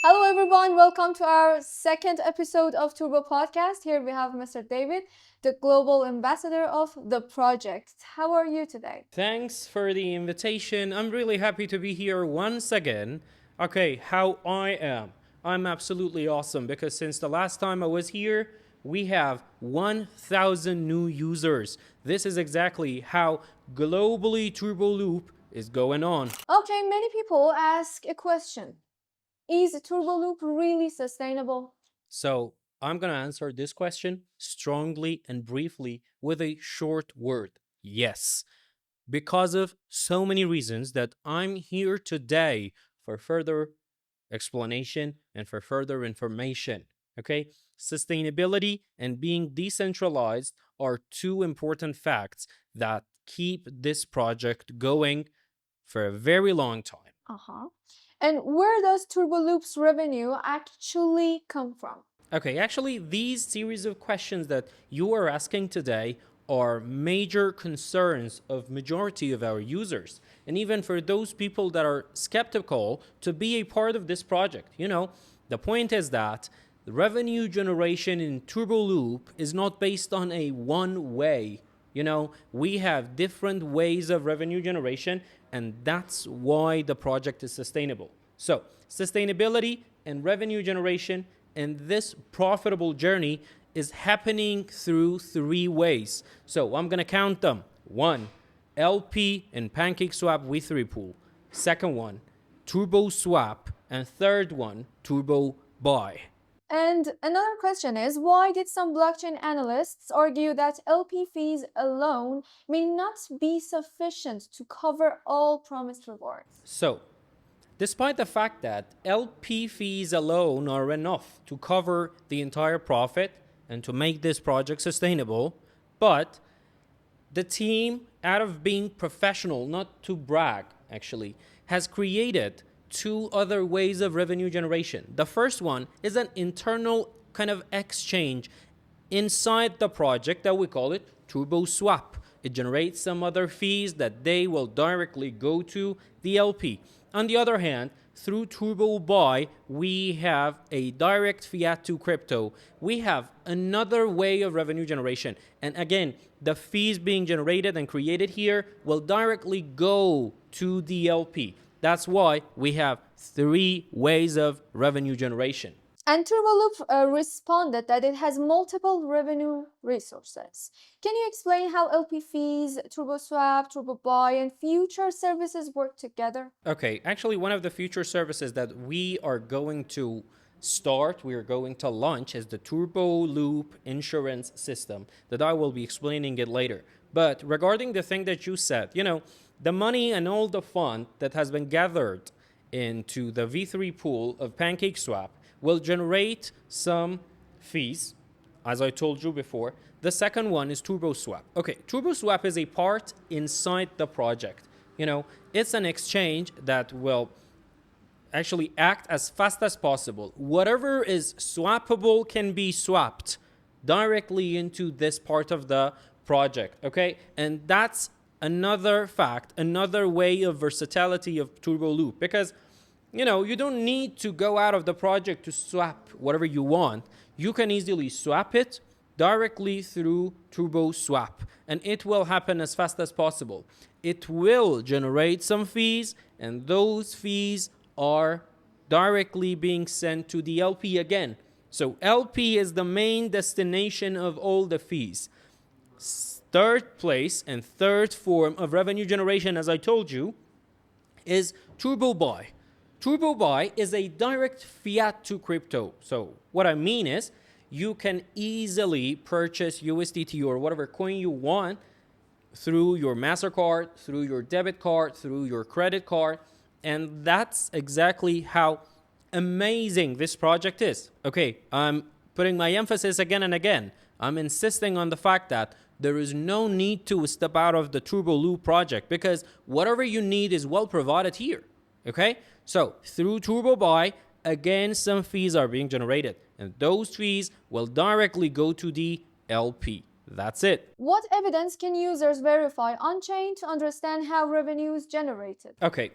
Hello, everyone. Welcome to our second episode of Turbo Podcast. Here we have Mr. David, the global ambassador of the project. How are you today? Thanks for the invitation. I'm really happy to be here once again. Okay, how I am. I'm absolutely awesome because since the last time I was here, we have 1,000 new users. This is exactly how globally TurboLoop is going on. Okay, many people ask a question. Is TurboLoop really sustainable? So I'm going to answer this question strongly and briefly with a short word yes. Because of so many reasons that I'm here today for further explanation and for further information. Okay? Sustainability and being decentralized are two important facts that keep this project going for a very long time. Uh-huh. And where does TurboLoop's revenue actually come from? Okay, actually, these series of questions that you are asking today are major concerns of majority of our users, and even for those people that are skeptical to be a part of this project. The point is that the revenue generation in TurboLoop is not based on a one way. We have different ways of revenue generation, and that's why the project is sustainable. So, sustainability and revenue generation and this profitable journey is happening through three ways. So I'm going to count them. One, LP and PancakeSwap V3 pool. Second one, Turbo Swap. And third one, Turbo Buy. And another question is, why did some blockchain analysts argue that LP fees alone may not be sufficient to cover all promised rewards? So, despite the fact that LP fees alone are enough to cover the entire profit and to make this project sustainable, but the team, out of being professional, not to brag actually, has created two other ways of revenue generation. The first one is an internal kind of exchange inside the project that we call it Turbo Swap. It generates some other fees that they will directly go to the LP. On the other hand, through Turbo Buy, we have a direct fiat to crypto. We have another way of revenue generation. And again, the fees being generated and created here will directly go to the LP. That's why we have three ways of revenue generation. And TurboLoop responded that it has multiple revenue resources. Can you explain how LP fees, TurboSwap, TurboBuy, and future services work together? Okay, actually, one of the future services that we are going to we are going to launch is the TurboLoop insurance system that I will be explaining it later. But regarding the thing that you said, the money and all the fund that has been gathered into the V3 pool of PancakeSwap will generate some fees, as I told you before. The second one is TurboSwap. Okay, TurboSwap is a part inside the project. It's an exchange that will actually act as fast as possible. Whatever is swappable can be swapped directly into this part of the project, okay? And that's another fact, another way of versatility of TurboLoop, because you don't need to go out of the project to swap whatever you want. You can easily swap it directly through Turbo Swap, and it will happen as fast as possible. It will generate some fees, and those fees are directly being sent to the LP again. So LP is the main destination of all the fees. Third place and third form of revenue generation, as I told you, is Turbo Buy. Turbo Buy is a direct fiat to crypto. So what I mean is you can easily purchase USDT or whatever coin you want through your MasterCard, through your debit card, through your credit card. And that's exactly how amazing this project is. Okay, I'm putting my emphasis again and again. I'm insisting on the fact that there is no need to step out of the TurboLoop project because whatever you need is well provided here. Okay, so through Turbo Buy, again, some fees are being generated, and those fees will directly go to the LP. That's it. What evidence can users verify on-chain to understand how revenue is generated? Okay,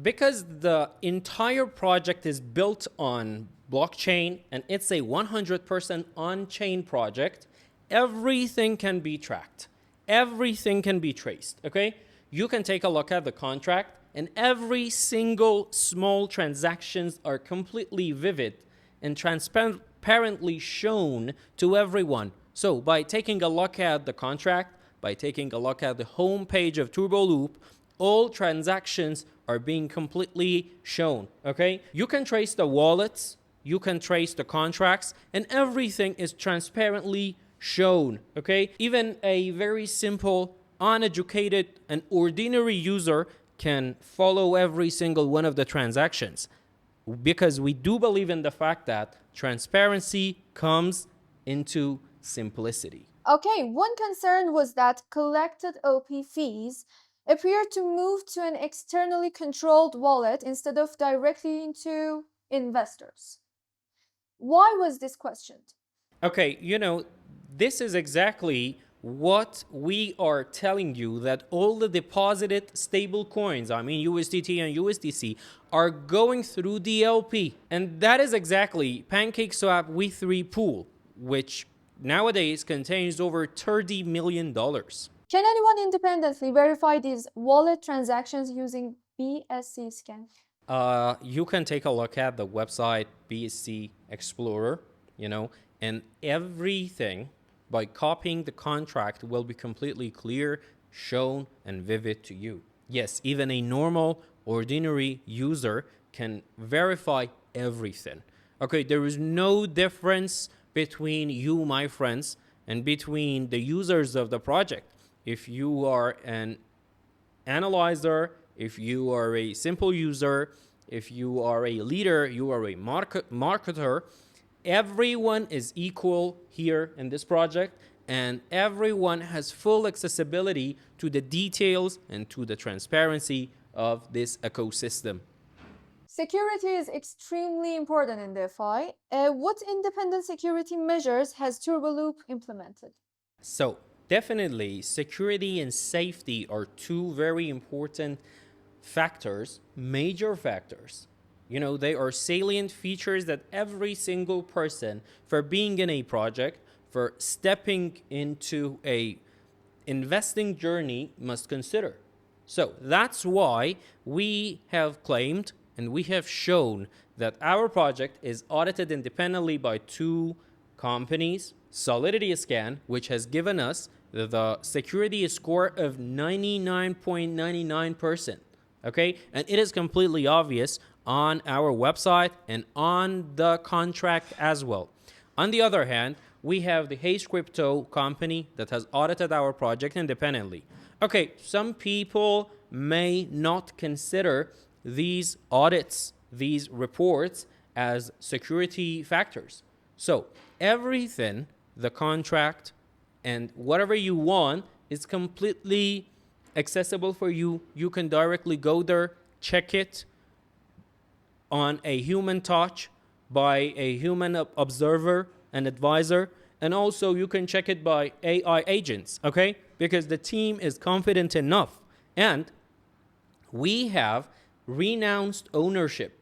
Because the entire project is built on blockchain and it's a 100% on-chain project, everything can be tracked. Everything can be traced, okay? You can take a look at the contract and every single small transactions are completely vivid and transparently shown to everyone. So by taking a look at the contract, by taking a look at the home page of TurboLoop, all transactions are being completely shown, okay? You can trace the wallets, you can trace the contracts, and everything is transparently shown, okay? Even a very simple, uneducated, and ordinary user can follow every single one of the transactions because we do believe in the fact that transparency comes into simplicity. Okay, one concern was that collected OP fees appear to move to an externally controlled wallet instead of directly into investors. Why was this questioned? Okay, this is exactly what we are telling you, that all the deposited stable coins, I mean USDT and USDC, are going through DLP. And that is exactly PancakeSwap V3 pool, which nowadays contains over $30 million. Can anyone independently verify these wallet transactions using BSC scan? You can take a look at the website BSC Explorer, and everything by copying the contract will be completely clear, shown, and vivid to you. Yes, even a normal, ordinary user can verify everything. Okay, there is no difference between you, my friends, and between the users of the project. If you are an analyzer, if you are a simple user, if you are a leader, you are a marketer, everyone is equal here in this project, and everyone has full accessibility to the details and to the transparency of this ecosystem. Security is extremely important in DeFi. What independent security measures has TurboLoop implemented? So, definitely, security and safety are two very important factors, major factors. They are salient features that every single person, for being in a project, for stepping into a investing journey, must consider. So that's why we have claimed and we have shown that our project is audited independently by two companies, Solidity Scan, which has given us the security score of 99.99%. Okay, and it is completely obvious on our website and on the contract as well. On the other hand, we have the Haze Crypto company that has audited our project independently. Okay, some people may not consider these audits, these reports, as security factors. So everything, the contract, and whatever you want is completely accessible for you. You can directly go there, check it on a human touch by a human observer and advisor, and also you can check it by AI agents, okay? Because the team is confident enough, and we have renounced ownership.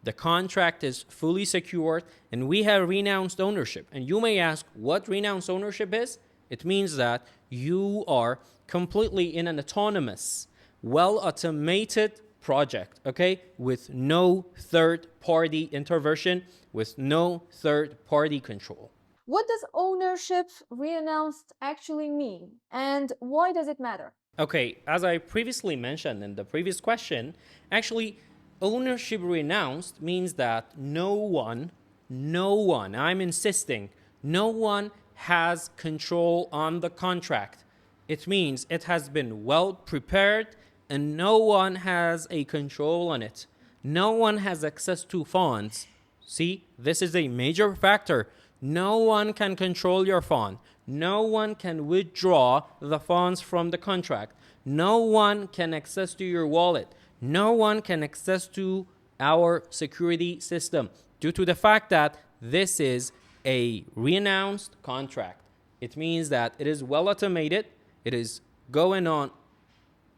The contract is fully secured, and we have renounced ownership. And you may ask what renounced ownership is? It means that you are completely in an autonomous, well-automated project, okay? With no third-party intervention, with no third-party control. What does ownership renounced actually mean, and why does it matter? Okay, as I previously mentioned in the previous question, actually, ownership renounced means that no one, I'm insisting, no one has control on the contract. It means it has been well prepared and no one has a control on it. No one has access to funds. See, this is a major factor. No one can control your fund. No one can withdraw the funds from the contract. No one can access to your wallet. No one can access to our security system due to the fact that this is a renounced contract. It means that it is well automated. It is going on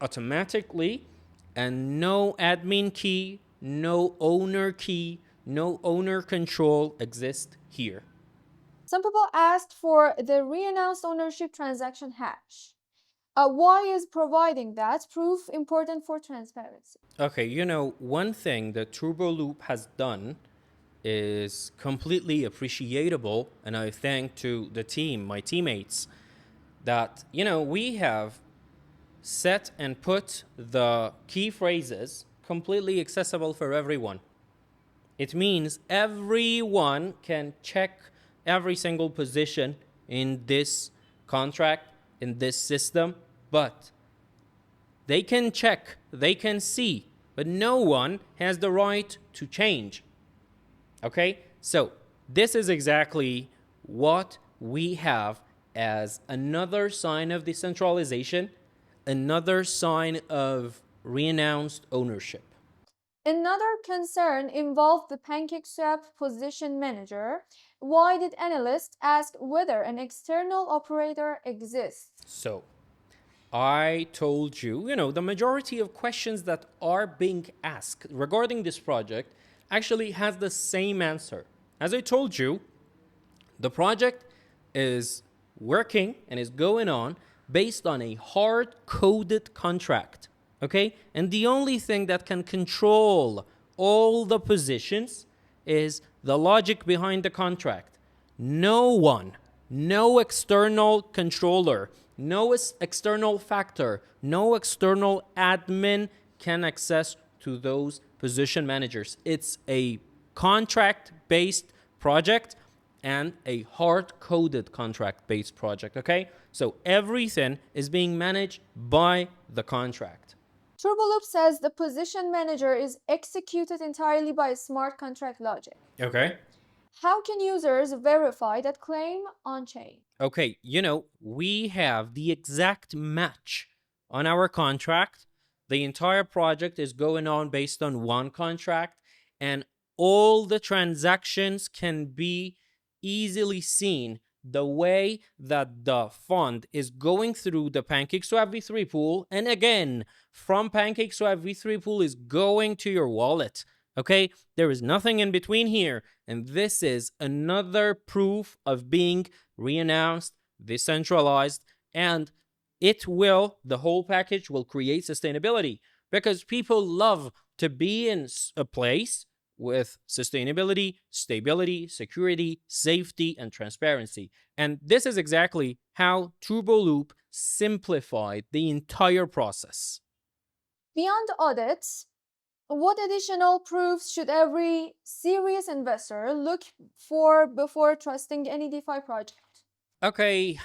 automatically, and no admin key, no owner key, no owner control exist here. Some people asked for the re-announced ownership transaction hash. Why is providing that proof important for transparency? Okay, one thing that TurboLoop has done is completely appreciable, and I thank to the team, my teammates, that we have set and put the key phrases completely accessible for everyone. It means everyone can check every single position in this contract, in this system, but they can check, they can see, but no one has the right to change. Okay? So, this is exactly what we have as another sign of decentralization, another sign of renounced ownership. Another concern involved the PancakeSwap position manager. Why did analysts ask whether an external operator exists? So, I told you, the majority of questions that are being asked regarding this project actually has the same answer. As I told you, the project is working and is going on based on a hard-coded contract, okay? And the only thing that can control all the positions is the logic behind the contract. No one, no external controller, no external factor, no external admin can access to those position managers. It's a contract-based project and a hard-coded contract-based project, okay? So everything is being managed by the contract. TurboLoop says the position manager is executed entirely by smart contract logic. Okay. How can users verify that claim on-chain? Okay, we have the exact match on our contract. The entire project is going on based on one contract, and all the transactions can be easily seen the way that the fund is going through the PancakeSwap v3 pool, and again, from PancakeSwap v3 pool is going to your wallet. Okay, there is nothing in between here, and this is another proof of being re-announced, decentralized, and the whole package will create sustainability, because people love to be in a place with sustainability, stability, security, safety, and transparency. And this is exactly how TurboLoop simplified the entire process. Beyond audits, what additional proofs should every serious investor look for before trusting any DeFi project? Okay,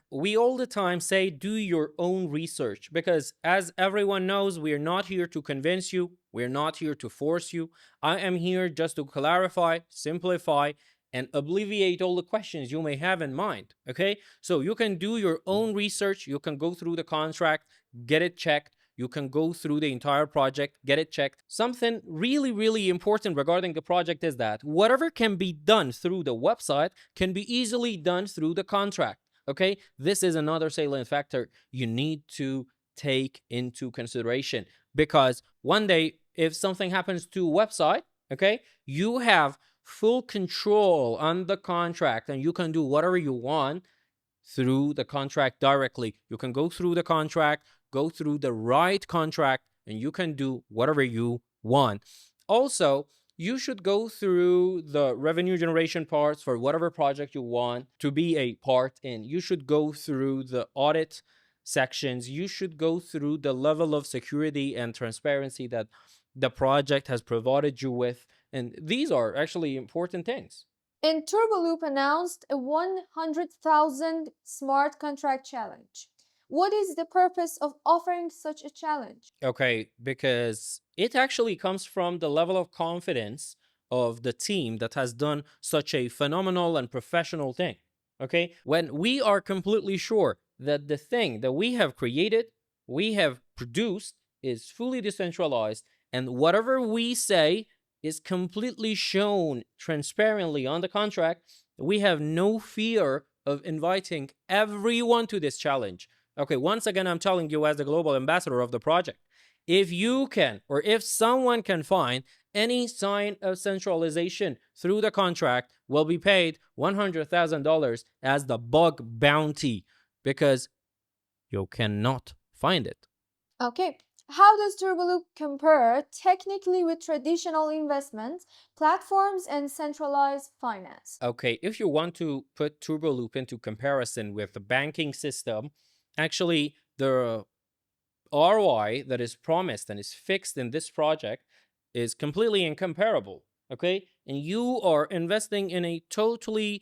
we all the time say do your own research, because as everyone knows, we're not here to convince you, we're not here to force you. I am here just to clarify, simplify, and alleviate all the questions you may have in mind, okay? So you can do your own research, you can go through the contract, get it checked, you can go through the entire project, get it checked. Something really, really important regarding the project is that whatever can be done through the website can be easily done through the contract, okay? This is another salient factor you need to take into consideration, because one day, if something happens to a website, okay, you have full control on the contract and you can do whatever you want through the contract directly. You can go through the contract, go through the right contract, and you can do whatever you want. Also, you should go through the revenue generation parts for whatever project you want to be a part in. You should go through the audit sections. You should go through the level of security and transparency that the project has provided you with. And these are actually important things. And TurboLoop announced a 100,000 smart contract challenge. What is the purpose of offering such a challenge? Okay, because it actually comes from the level of confidence of the team that has done such a phenomenal and professional thing. Okay, when we are completely sure that the thing that we have created, we have produced, is fully decentralized, and whatever we say is completely shown transparently on the contract, we have no fear of inviting everyone to this challenge. Okay, once again, I'm telling you as the global ambassador of the project, If you can, or if someone can find any sign of centralization through the contract, will be paid $100,000 as the bug bounty because you cannot find it. Okay. How does TurboLoop compare technically with traditional investment platforms and centralized finance? Okay, if you want to put TurboLoop into comparison with the banking system, actually the ROI that is promised and is fixed in this project is completely incomparable. Okay, and you are investing in a totally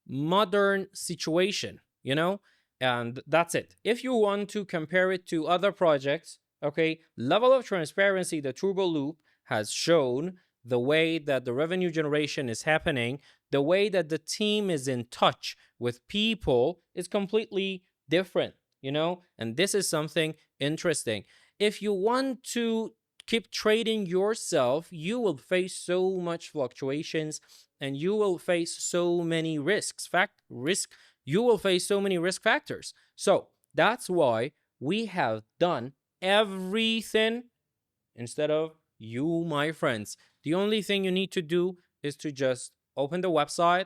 modern situation, and that's it. If you want to compare it to other projects, okay, level of transparency that TurboLoop has shown, the way that the revenue generation is happening, the way that the team is in touch with people is completely different, and this is something interesting. If you want to keep trading yourself, you will face so much fluctuations and you will face so many you will face so many risk factors. So that's why we have done everything instead of you, my friends. The only thing you need to do is to just open the website,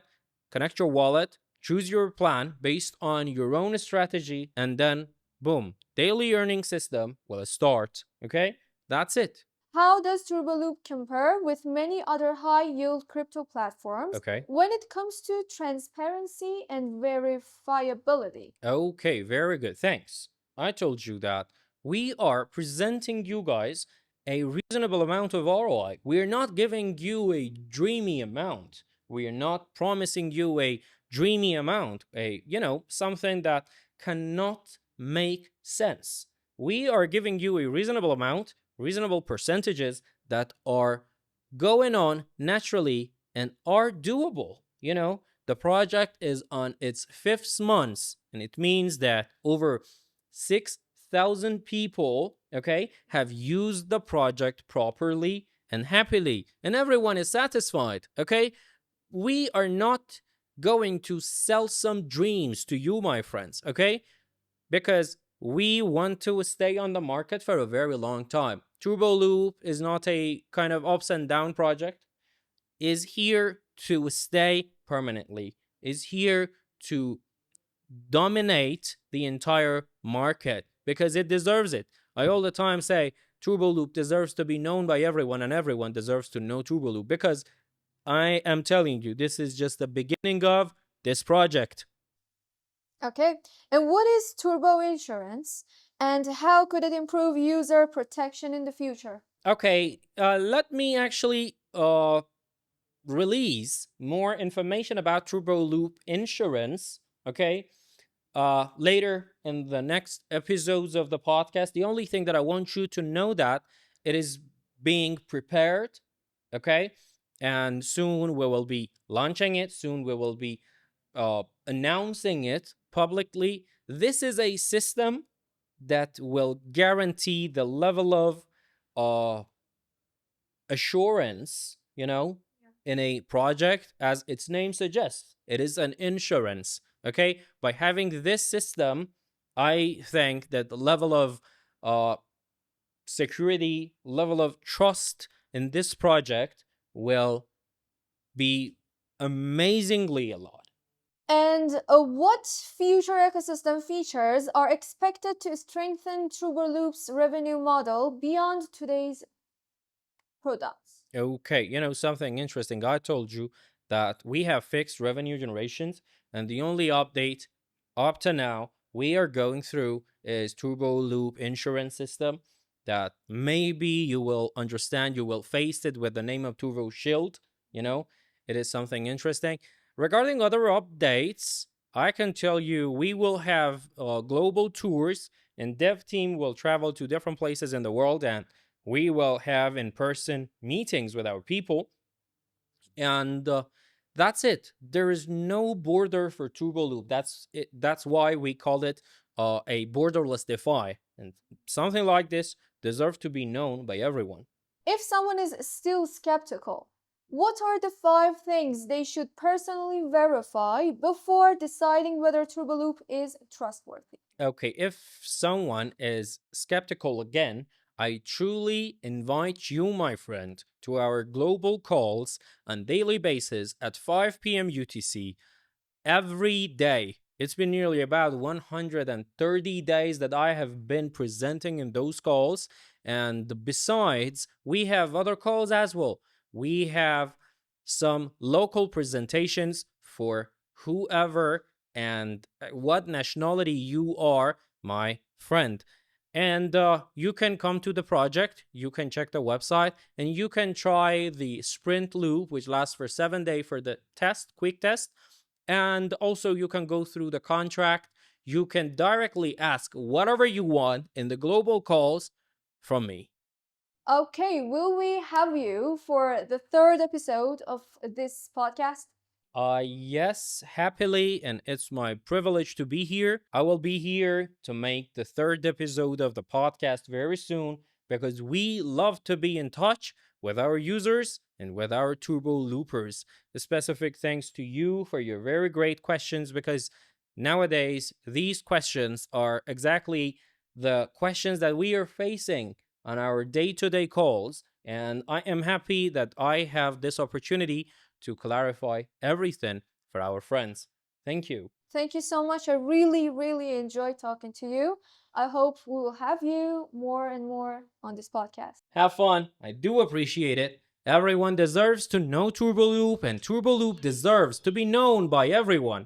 connect your wallet, choose your plan based on your own strategy, and then boom, daily earning system will start. Okay, that's it. How does TurboLoop compare with many other high-yield crypto platforms Okay. when it comes to transparency and verifiability? Okay, very good. Thanks. I told you that we are presenting you guys a reasonable amount of ROI. We are not giving you a dreamy amount. We are not promising you a dreamy amount, something that cannot make sense. We are giving you a reasonable amount, reasonable percentages that are going on naturally and are doable. The project is on its fifth month, and it means that over 6,000 people, okay, have used the project properly and happily, and everyone is satisfied, okay? We are not going to sell some dreams to you, my friends, okay? Because we want to stay on the market for a very long time. TurboLoop is not a kind of ups and down project, is here to stay permanently, is here to dominate the entire market because it deserves it. I all the time say TurboLoop deserves to be known by everyone and everyone deserves to know TurboLoop because I am telling you, this is just the beginning of this project. Okay, and what is turbo insurance and how could it improve user protection in the future? Okay, let me actually release more information about TurboLoop insurance, okay, later in the next episodes of the podcast. The only thing that I want you to know that it is being prepared, okay, and soon we will be launching it. Soon we will be announcing it publicly. This is a system that will guarantee the level of uh, assurance, in a project, as its name suggests. It is an insurance. Okay. By having this system, I think that the level of security, level of trust in this project will be amazingly a lot. And what future ecosystem features are expected to strengthen TurboLoop's revenue model beyond today's products? Okay, something interesting. I told you that we have fixed revenue generations, and the only update up to now we are going through is TurboLoop insurance system that maybe you will understand. You will face it with the name of Turbo Shield. It is something interesting. Regarding other updates, I can tell you we will have global tours, and dev team will travel to different places in the world, and we will have in-person meetings with our people, and that's it. There is no border for TurboLoop. That's it. That's why we call it a borderless DeFi, and something like this deserves to be known by everyone. If someone is still skeptical, what are the 5 things they should personally verify before deciding whether TurboLoop is trustworthy? Okay, if someone is skeptical again, I truly invite you, my friend, to our global calls on daily basis at 5 p.m. UTC every day. It's been nearly about 130 days that I have been presenting in those calls. And besides, we have other calls as well. We have some local presentations for whoever and what nationality you are, my friend. And you can come to the project, you can check the website, and you can try the sprint loop, which lasts for 7 days for the test, quick test. And also, you can go through the contract. You can directly ask whatever you want in the global calls from me. Okay, will we have you for the third episode of this podcast? Yes, happily, and it's my privilege to be here. I will be here to make the third episode of the podcast very soon because we love to be in touch with our users and with our turbo loopers. A specific thanks to you for your very great questions because nowadays these questions are exactly the questions that we are facing on our day-to-day calls, and I am happy that I have this opportunity to clarify everything for our friends. Thank you. Thank you so much. I really, really enjoyed talking to you. I hope we will have you more and more on this podcast. Have fun. I do appreciate it. Everyone deserves to know TurboLoop, and TurboLoop deserves to be known by everyone.